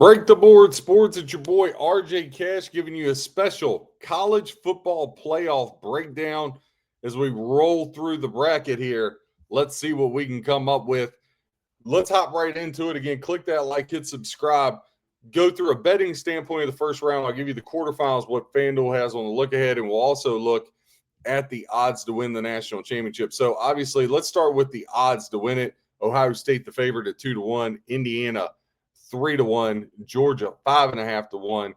Break the board sports. It's your boy RJ Cash giving you a special college football playoff breakdown as we roll through the bracket here. Let's see what we can come up with. Let's hop right into it. Again, click that like, hit subscribe. Go through a betting standpoint of the first round. I'll give you the quarterfinals, what FanDuel has on the look ahead, and we'll also look at the odds to win the national championship. So obviously, let's start with the odds to win it. Ohio State, the favorite at 2-1. Indiana, 3-1. Georgia, 5.5-1.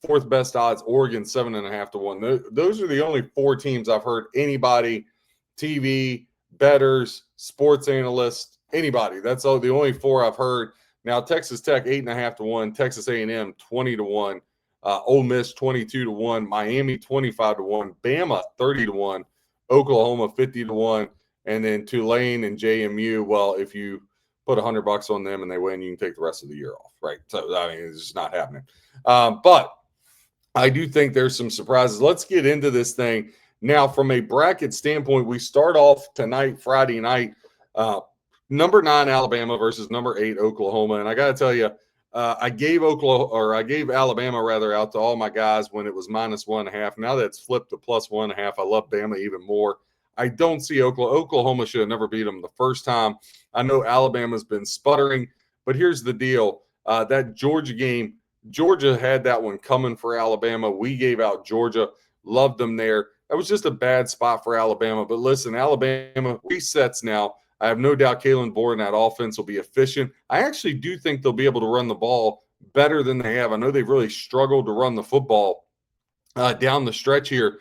Fourth best odds, Oregon, 7.5-1. Those are the only four teams I've heard anybody, TV, bettors, sports analysts, anybody. That's all the only four I've heard. Now, Texas Tech, 8.5-1. Texas A&M, 20-1. Ole Miss, 22-1. Miami, 25-1. Bama, 30-1. Oklahoma, 50-1. And then Tulane and JMU, well, if you put $100 on them and they win, you can take the rest of the year off, right? So, I mean, it's just not happening. But I do think there's some surprises. Let's get into this thing. Now, from a bracket standpoint, we start off tonight, Friday night, number 9 Alabama versus number 8 Oklahoma. And I got to tell you, I gave Alabama rather out to all my guys when it was -1.5. Now that's flipped to +1.5. I love Bama even more. I don't see Oklahoma should have never beat them the first time. I know Alabama's been sputtering, but here's the deal. That Georgia game, Georgia had that one coming for Alabama. We gave out Georgia, loved them there. That was just a bad spot for Alabama. But listen, Alabama resets now. I have no doubt Kalen Bohr and that offense will be efficient. I actually do think they'll be able to run the ball better than they have. I know they've really struggled to run the football down the stretch here.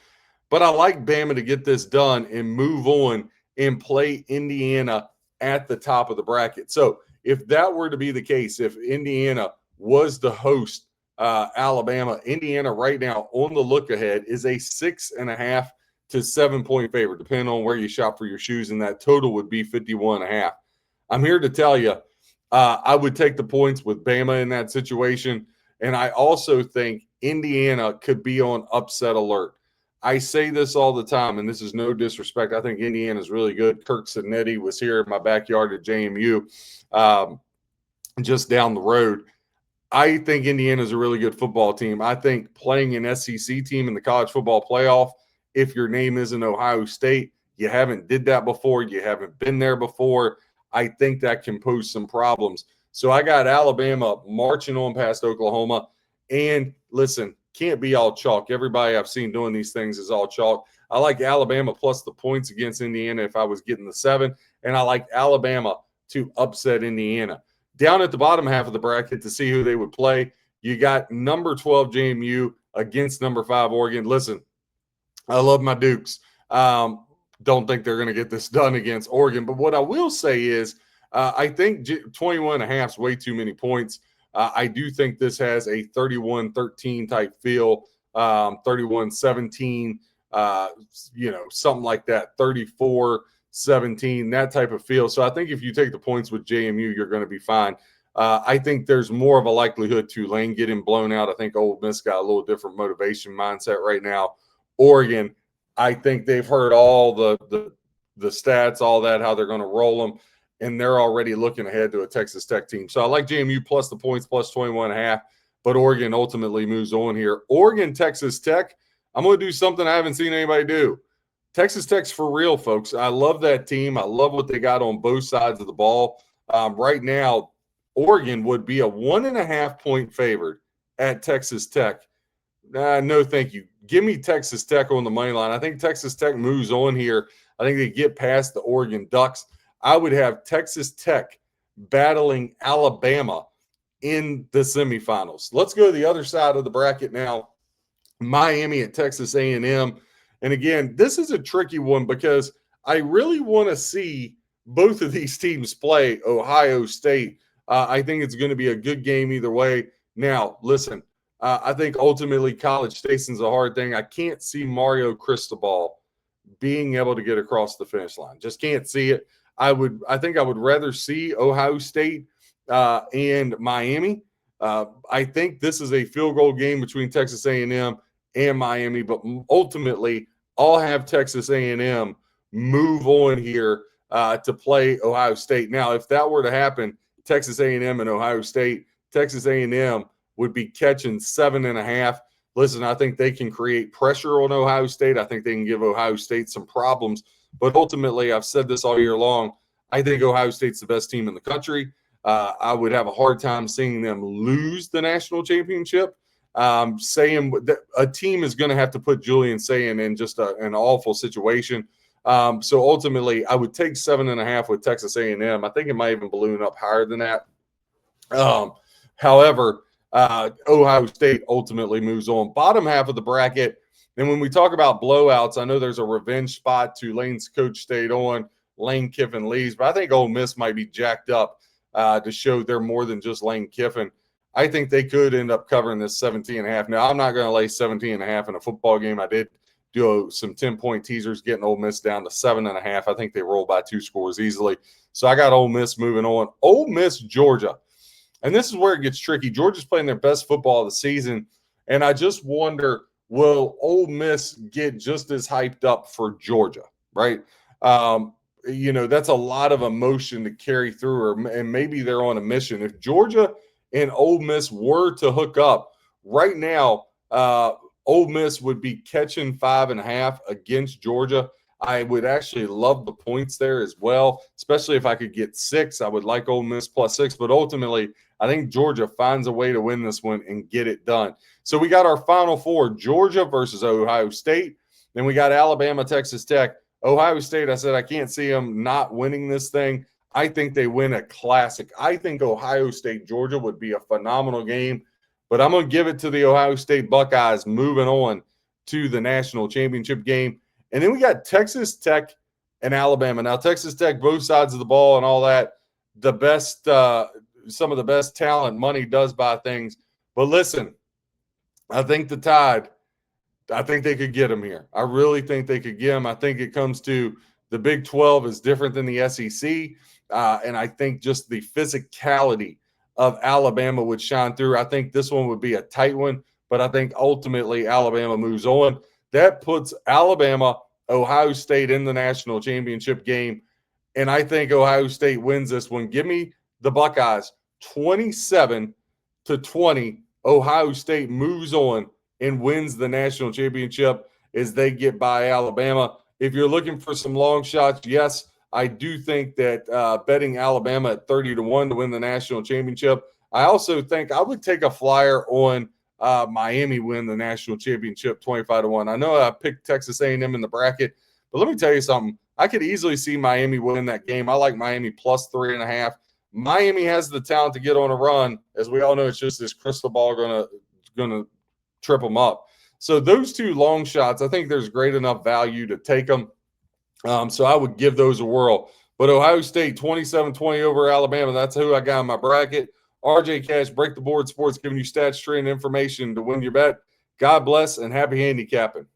But I like Bama to get this done and move on and play Indiana at the top of the bracket. So if that were to be the case, if Indiana was the host Alabama, Indiana right now on the look ahead is a 6.5 to 7-point favorite, depending on where you shop for your shoes, and that total would be 51.5. I'm here to tell you, I would take the points with Bama in that situation, and I also think Indiana could be on upset alert. I say this all the time, and this is no disrespect. I think Indiana is really good. Kirk Cinetti was here in my backyard at JMU just down the road. I think Indiana is a really good football team. I think playing an SEC team in the college football playoff, if your name isn't Ohio State, you haven't did that before, you haven't been there before, I think that can pose some problems. So I got Alabama marching on past Oklahoma. And listen, can't be all chalk. Everybody I've seen doing these things is all chalk. I like Alabama plus the points against Indiana if I was getting the 7. And I like Alabama to upset Indiana. Down at the bottom half of the bracket to see who they would play, you got number 12 JMU against number 5 Oregon. Listen, I love my Dukes. Don't think they're going to get this done against Oregon. But what I will say is I think 21.5 is way too many points. I do think this has a 31-13 type feel, 31-17, something like that, 34-17, that type of feel. So I think if you take the points with JMU, you're going to be fine. I think there's more of a likelihood Tulane getting blown out. I think Ole Miss got a little different motivation mindset right now. Oregon, I think they've heard all the stats, all that, how they're going to roll them, and they're already looking ahead to a Texas Tech team. So I like JMU plus the points, plus 21.5, but Oregon ultimately moves on here. Oregon, Texas Tech, I'm going to do something I haven't seen anybody do. Texas Tech's for real, folks. I love that team. I love what they got on both sides of the ball. Right now, Oregon would be a 1.5-point favorite at Texas Tech. No, thank you. Give me Texas Tech on the money line. I think Texas Tech moves on here. I think they get past the Oregon Ducks. I would have Texas Tech battling Alabama in the semifinals. Let's go to the other side of the bracket now. Miami at Texas A&M. And again, this is a tricky one because I really want to see both of these teams play Ohio State. I think it's going to be a good game either way. Now, listen, I think ultimately College Station's a hard thing. I can't see Mario Cristobal being able to get across the finish line. Just can't see it. I think I would rather see Ohio State and Miami. I think this is a field goal game between Texas A&M and Miami, but ultimately I'll have Texas A&M move on here to play Ohio State. Now, if that were to happen, Texas A&M and Ohio State, Texas A&M would be catching 7.5. Listen, I think they can create pressure on Ohio State. I think they can give Ohio State some problems. But ultimately, I've said this all year long, I think Ohio State's the best team in the country. I would have a hard time seeing them lose the national championship. Saying that a team is going to have to put Julian Sayin in just an awful situation. So ultimately, I would take 7.5 with Texas A&M. I think it might even balloon up higher than that. However, Ohio State ultimately moves on. Bottom half of the bracket. And when we talk about blowouts, I know there's a revenge spot. Tulane's coach stayed on. Lane Kiffin leaves. But I think Ole Miss might be jacked up to show they're more than just Lane Kiffin. I think they could end up covering this 17.5. Now, I'm not going to lay 17.5 in a football game. I did do some 10-point teasers getting Ole Miss down to 7.5. I think they roll by 2 scores easily. So I got Ole Miss moving on. Ole Miss, Georgia. And this is where it gets tricky. Georgia's playing their best football of the season. And I just wonder, will Ole Miss get just as hyped up for Georgia, right? That's a lot of emotion to carry through, and maybe they're on a mission. If Georgia and Ole Miss were to hook up right now, Ole Miss would be catching 5.5 against Georgia. I would actually love the points there as well, especially if I could get 6. I would like Ole Miss plus 6, but ultimately, I think Georgia finds a way to win this one and get it done. So we got our Final Four, Georgia versus Ohio State. Then we got Alabama, Texas Tech. Ohio State, I said I can't see them not winning this thing. I think they win a classic. I think Ohio State, Georgia would be a phenomenal game, but I'm going to give it to the Ohio State Buckeyes moving on to the national championship game. And then we got Texas Tech and Alabama. Now, Texas Tech, both sides of the ball and all that, the best, some of the best talent, money does buy things. But listen, I think the Tide, I think they could get them here. I really think they could get them. I think it comes to the Big 12 is different than the SEC. And I think just the physicality of Alabama would shine through. I think this one would be a tight one, but I think ultimately Alabama moves on. That puts Alabama, Ohio State in the national championship game. And I think Ohio State wins this one. Give me the Buckeyes 27-20. Ohio State moves on and wins the national championship as they get by Alabama. If you're looking for some long shots, yes, I do think that betting Alabama at 30-1 to win the national championship. I also think I would take a flyer on Miami win the national championship 25-1. I know I picked Texas A&M in the bracket, but let me tell you something. I could easily see Miami win that game. I like Miami plus 3.5. Miami has the talent to get on a run. As we all know, it's just this crystal ball gonna trip them up. So those two long shots, I think there's great enough value to take them. So I would give those a whirl. But Ohio State 27-20 over Alabama. That's who I got in my bracket. RJ Cash, Break the Board Sports, giving you stats, trade, and information to win your bet. God bless and happy handicapping.